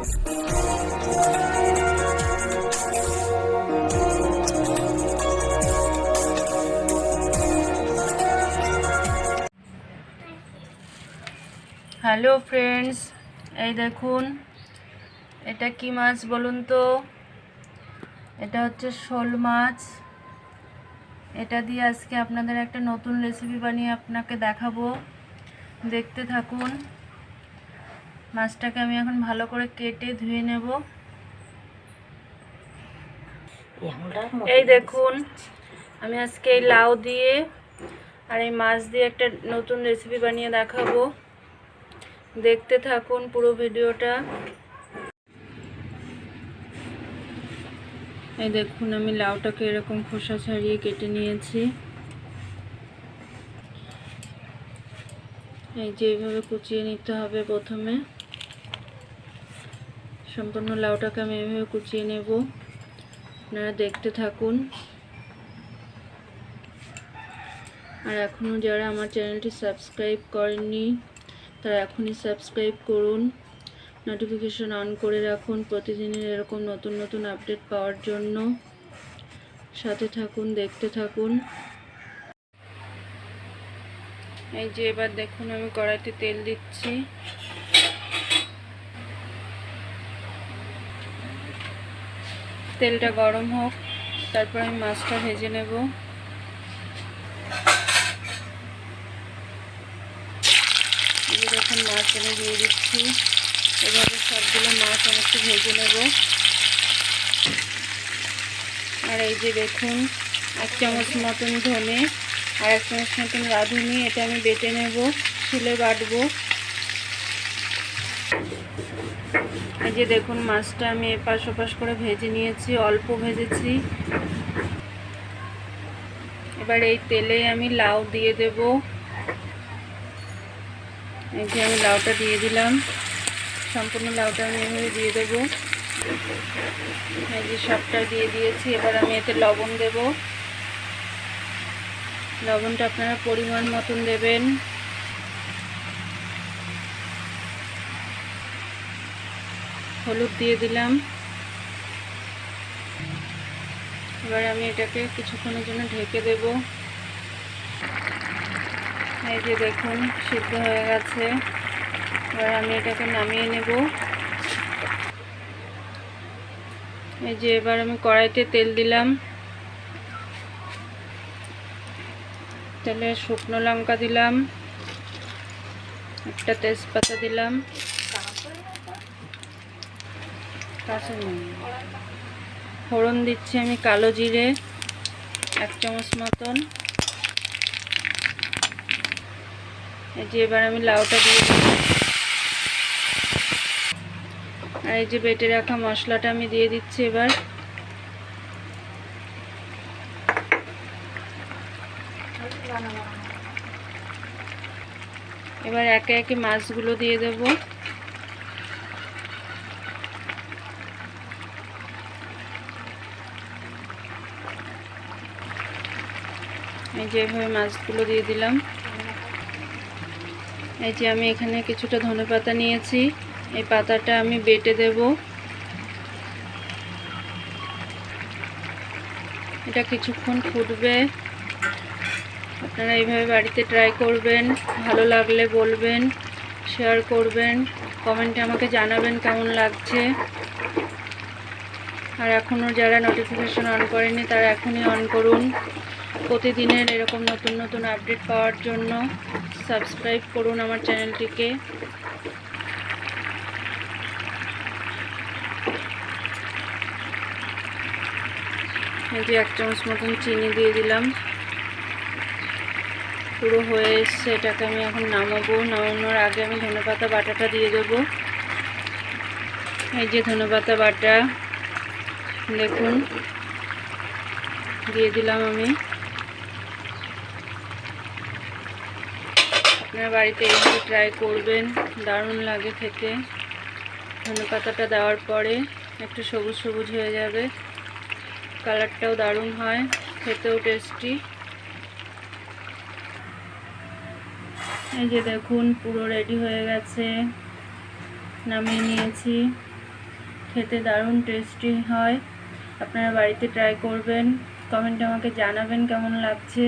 Hello friends, এই দেখুন এটা কি মাছ বলুন তো? এটা হচ্ছে শোল মাছ। এটা দিয়ে আজকে আপনাদের একটা নতুন রেসিপি বানিয়ে আপনাকে দেখাবো, দেখতে থাকুন। মাছটাকে আমি এখন ভালো করে কেটে ধুয়ে নেব। এই দেখুন, আমি আজকে এই লাউ দিয়ে আর এই মাছ দিয়ে একটা নতুন রেসিপি বানিয়ে দেখাবো, দেখতে থাকুন পুরো ভিডিওটা। এই দেখুন, আমি লাউটাকে এরকম খোসা ছাড়িয়ে কেটে নিয়েছি। এই যে এইভাবে কুচিয়ে নিতে হবে। প্রথমে সম্পূর্ণ লাউটাকে আমি এইভাবে কুচিয়ে নেব, আপনারা দেখতে থাকুন। আর এখনও যারা আমার চ্যানেলটি সাবস্ক্রাইব করেননি তারা এখনই সাবস্ক্রাইব করুন, নোটিফিকেশন অন করে রাখুন প্রতিদিনের এরকম নতুন নতুন আপডেট পাওয়ার জন্য। সাথে থাকুন, দেখতে থাকুন। এই যে এবার দেখুন, আমি কড়াইতে তেল দিচ্ছি। তেলটা গরম হোক, তারপর আমি মাছটা ভেজে নেব। এই দেখুন, মাছ আমি দিয়ে দিচ্ছি। এভাবে সবগুলো মাছ আমি একটু ভেজে নেব। আর এই যে দেখুন, 1 চামচ মতন ধনে আর 1 চামচ মতন রাঁধুনি, এটা আমি বেটে নেব, শিলে বাটবো। এই যে দেখুন, মাছটা আমি এপাশ ওপাশ করে ভেজে নিয়েছি, অল্প ভেজেছি। এবার এই তেলে আমি লাউ দিয়ে দেব। এই যে আমি লাউটা দিয়ে দিলাম, সম্পূর্ণ লাউটা আমি এভাবে দিয়ে দেবো। এই যে সবটা দিয়ে দিয়েছি। এবার আমি এতে লবণ দেব। লবণটা আপনারা পরিমাণ মতন দেবেন। হলুদ দিয়ে দিলাম। এবার আমি এটাকে কিছুক্ষণের জন্য ঢেকে দেব। এই যে দেখুন, সিদ্ধ হয়ে গেছে। এবার আমি এটাকে নামিয়ে নেব। এই যে এবার আমি কড়াইতে তেল দিলাম। তেলে শুকনো লঙ্কা দিলাম, একটা তেজপাতা দিলাম, ফোড়ন দিচ্ছি আমি কালো জিরে 1 চামচ মতন। এই যে এবার আমি লাউটা দিয়ে দিলাম। আর এই যে বেটে রাখা মশলাটা আমি দিয়ে দিচ্ছি। এবার একে একে মাছগুলো দিয়ে দেব। এই যে এভাবে মাছগুলো দিয়ে দিলাম। এই যে আমি এখানে কিছুটা ধনেপাতা নিয়েছি, এই পাতাটা আমি বেটে দেব। এটা কিছুক্ষণ ফুটবে। আপনারা এইভাবে বাড়িতে ট্রাই করবেন, ভালো লাগলে বলবেন, শেয়ার করবেন, কমেন্টে আমাকে জানাবেন কেমন লাগছে। আর এখনও যারা নোটিফিকেশন অন করেনি তারা এখনই অন করুন, প্রতিদিনের এরকম নতুন নতুন আপডেট পাওয়ার জন্য। সাবস্ক্রাইব করুন আমার চ্যানেলটিকে। এই যে 1 চামচ মতন চিনি দিয়ে দিলাম। পুরো হয়ে এসছে, এটাকে আমি এখন নামাবো। নামানোর আগে আমি ধনেপাতা বাটাটা দিয়ে দেবো। এই যে ধনেপাতা বাটা দেখুন দিয়ে দিলাম আমি। আপনারা বাড়িতে এইভাবে ট্রাই করবেন, দারুণ লাগে খেতে। ধনেপাতাটা দেওয়ার পরে একটু সবুজ সবুজ হয়ে যাবে, কালারটাও দারুণ হয়, খেতেও টেস্টি। এই যে দেখুন, পুরো রেডি হয়ে গেছে, নামিয়ে নিয়েছি। খেতে দারুণ টেস্টি হয়। আপনারা বাড়িতে ট্রাই করবেন, কমেন্টে আমাকে জানাবেন কেমন লাগছে।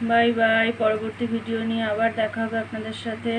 বাই বাই, পরবর্তী ভিডিও নিয়ে আবার দেখা হবে আপনাদের সাথে।